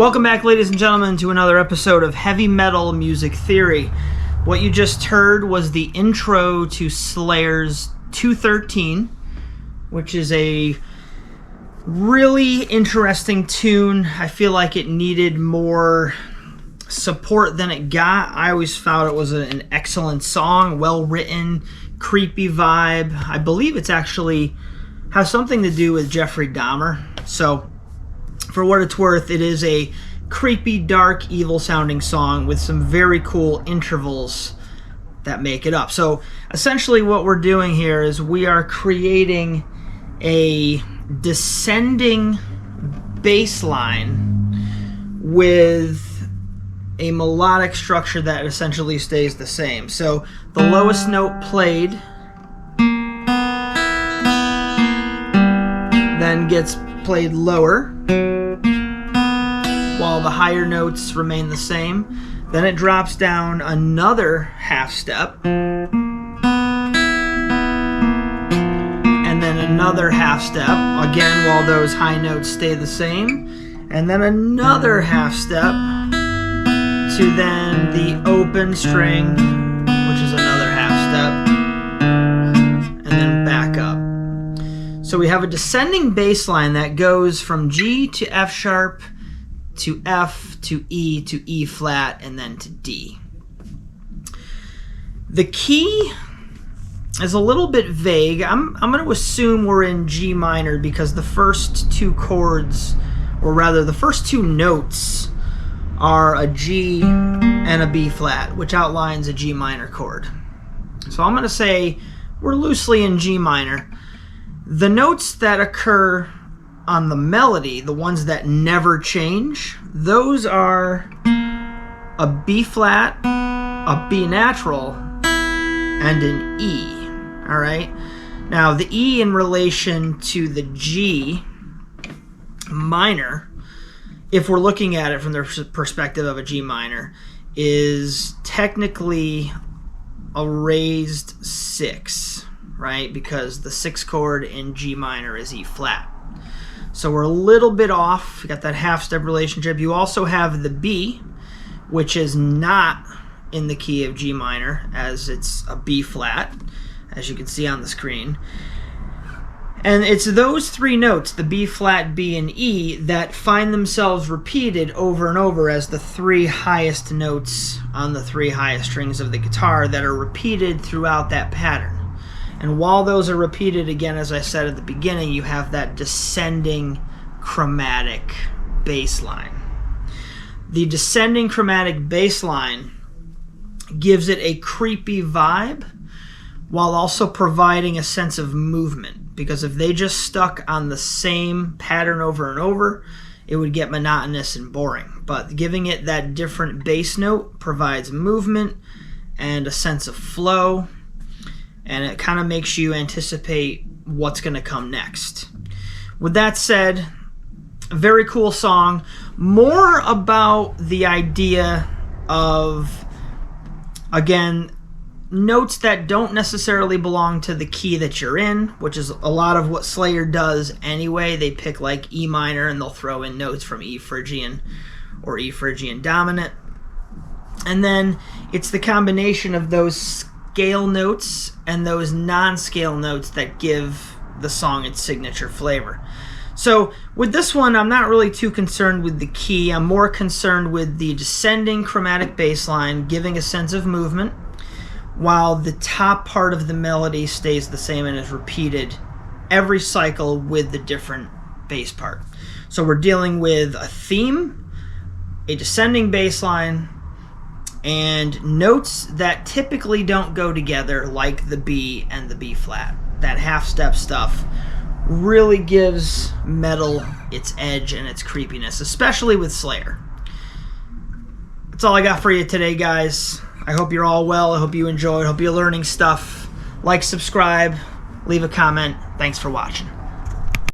Welcome back, ladies and gentlemen, to another episode of Heavy Metal Music Theory. What you just heard was the intro to Slayer's 213, which is a really interesting tune. I feel like it needed more support than it got. I always found it was an excellent song, well written, creepy vibe. I believe it's actually has something to do with Jeffrey Dahmer. So for what it's worth, it is a creepy, dark, evil-sounding song with some very cool intervals that make it up. So essentially what we're doing here is we are creating a descending bass line with a melodic structure that essentially stays the same. So the lowest note played then gets played lower, while the higher notes remain the same. Then it drops down another half step, and then another half step, again while those high notes stay the same, and then another half step to then the open string, which is another half step, and then back up. So we have a descending bass line that goes from G to F sharp to F to E flat and then to D. The key is a little bit vague. I'm going to assume we're in G minor because the first two chords, or rather the first two notes, are a G and a B flat, which outlines a G minor chord. So I'm going to say we're loosely in G minor. The notes that occur on the melody, the ones that never change, those are a B flat, a B natural, and an E. All right? Now, the E in relation to the G minor, if we're looking at it from the perspective of a G minor, is technically a raised 6, right? Because the 6th chord in G minor is E flat. So we're a little bit off. We got that half step relationship. You also have the B, which is not in the key of G minor, as it's a B flat, as you can see on the screen. And it's those three notes, the B flat, B, and E, that find themselves repeated over and over as the three highest notes on the three highest strings of the guitar that are repeated throughout that pattern. And while those are repeated, again, as I said at the beginning, you have that descending chromatic bass line. The descending chromatic bass line gives it a creepy vibe while also providing a sense of movement. Because if they just stuck on the same pattern over and over, it would get monotonous and boring. But giving it that different bass note provides movement and a sense of flow, and it kind of makes you anticipate what's going to come next. With that said, a very cool song. More about the idea of, again, notes that don't necessarily belong to the key that you're in, which is a lot of what Slayer does anyway. They pick like E minor and they'll throw in notes from E Phrygian or E Phrygian dominant. And then it's the combination of those scale notes and those non-scale notes that give the song its signature flavor. So with this one, I'm not really too concerned with the key. I'm more concerned with the descending chromatic bass line giving a sense of movement, while the top part of the melody stays the same and is repeated every cycle with the different bass part. So we're dealing with a theme, a descending bass line, and notes that typically don't go together, like the B and the B flat. That half step stuff really gives metal its edge and its creepiness, especially with Slayer. That's all I got for you today, guys. I hope you're all well. I hope you enjoyed. I hope you're learning stuff. Like, subscribe, leave a comment. Thanks for watching.